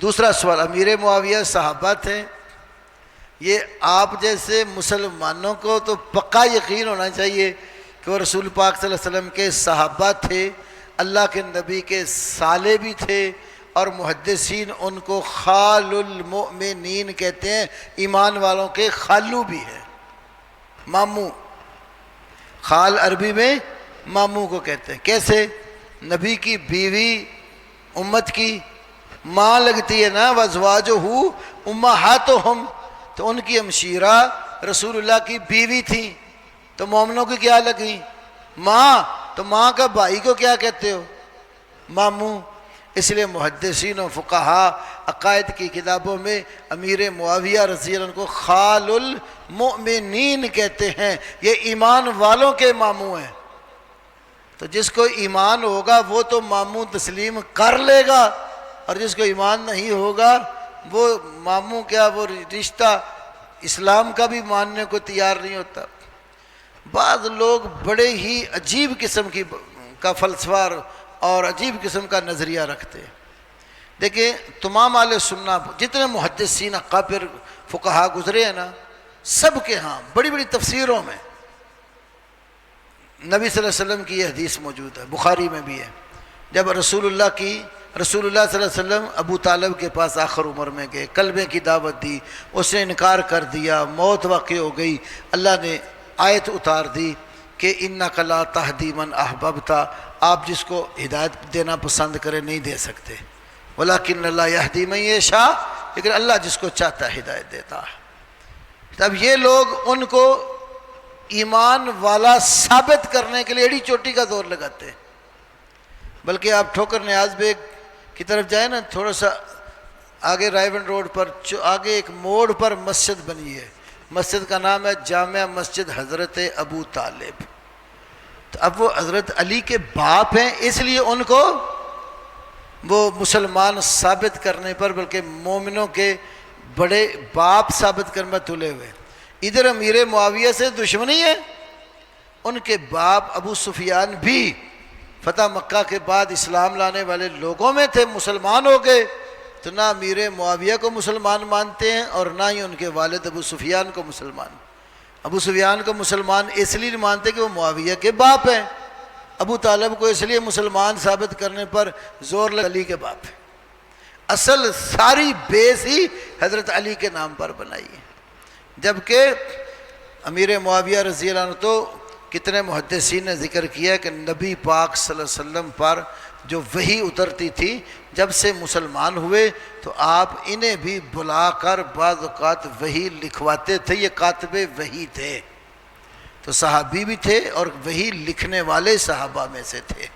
دوسرا سوال، امیر معاویہ صحابہ تھے؟ یہ آپ جیسے مسلمانوں کو تو پکا یقین ہونا چاہیے کہ وہ رسول پاک صلی اللہ علیہ وسلم کے صحابہ تھے، اللہ کے نبی کے سالے بھی تھے، اور محدثین ان کو خال المؤمنین کہتے ہیں، ایمان والوں کے خالو بھی ہے، ماموں۔ خال عربی میں ماموں کو کہتے ہیں۔ کیسے؟ نبی کی بیوی امت کی ماں لگتی ہے نا، وازواجہ امہاتہم، تو ان کی ہمشیرہ رسول اللہ کی بیوی تھی، تو مومنوں کی کیا لگی؟ ماں۔ تو ماں کا بھائی کو کیا کہتے ہو؟ ماموں۔ اس لیے محدثین و فقہاء عقائد کی کتابوں میں امیر معاویہ رضی اللہ عنہ کو خال المؤمنین کہتے ہیں، یہ ایمان والوں کے ماموں ہیں۔ تو جس کو ایمان ہوگا وہ تو ماموں تسلیم کر لے گا، اور جس کو ایمان نہیں ہوگا وہ ماموں کیا، وہ رشتہ اسلام کا بھی ماننے کو تیار نہیں ہوتا۔ بعض لوگ بڑے ہی عجیب قسم کا فلسفہ اور عجیب قسم کا نظریہ رکھتے ہیں۔ دیکھیں تمام اہل سنت جتنے محدثین اکابر فقہا گزرے ہیں نا، سب کے ہاں بڑی بڑی تفسیروں میں نبی صلی اللہ علیہ وسلم کی یہ حدیث موجود ہے، بخاری میں بھی ہے۔ جب رسول اللہ صلی اللہ علیہ وسلم ابو طالب کے پاس آخر عمر میں گئے، کلمے کی دعوت دی، اس نے انکار کر دیا، موت واقع ہو گئی، اللہ نے آیت اتار دی کہ اِنَّکَ لَا تَهْدِی مَنْ أَحْبَبْتَ، آپ جس کو ہدایت دینا پسند کرے نہیں دے سکتے، وَلَٰكِنَّ اللَّهَ يَهْدِی مَن يَشَاءُ، لیکن اللہ جس کو چاہتا ہے ہدایت دیتا ہے۔ تب یہ لوگ ان کو ایمان والا ثابت کرنے کے لیے ایڑی چوٹی کا زور لگاتے ہیں۔ بلکہ آپ ٹھوکر نیاز بیگ کی طرف جائیں نا، تھوڑا سا آگے رائے ون روڈ پر آگے ایک موڑ پر مسجد بنی ہے، مسجد کا نام ہے جامع مسجد حضرت ابو طالب۔ تو اب وہ حضرت علی کے باپ ہیں، اس لیے ان کو وہ مسلمان ثابت کرنے پر، بلکہ مومنوں کے بڑے باپ ثابت کرنے پر تلے ہوئے۔ ادھر امیر معاویہ سے دشمنی ہے، ان کے باپ ابو سفیان بھی فتح مکہ کے بعد اسلام لانے والے لوگوں میں تھے، مسلمان ہو گئے، تو نہ امیر معاویہ کو مسلمان مانتے ہیں اور نہ ہی ان کے والد ابو سفیان کو مسلمان۔ ابو سفیان کو مسلمان اس لیے مانتے کہ وہ معاویہ کے باپ ہیں، ابو طالب کو اس لیے مسلمان ثابت کرنے پر زور علی کے باپ ہیں۔ اصل ساری بیس ہی حضرت علی کے نام پر بنائی ہے۔ جبکہ امیر معاویہ رضی اللہ عنہ تو کتنے محدثین نے ذکر کیا کہ نبی پاک صلی اللہ علیہ وسلم پر جو وحی اترتی تھی، جب سے مسلمان ہوئے تو آپ انہیں بھی بلا کر بعض اوقات وحی لکھواتے تھے، یہ کاتب وحی تھے، تو صحابی بھی تھے اور وحی لکھنے والے صحابہ میں سے تھے۔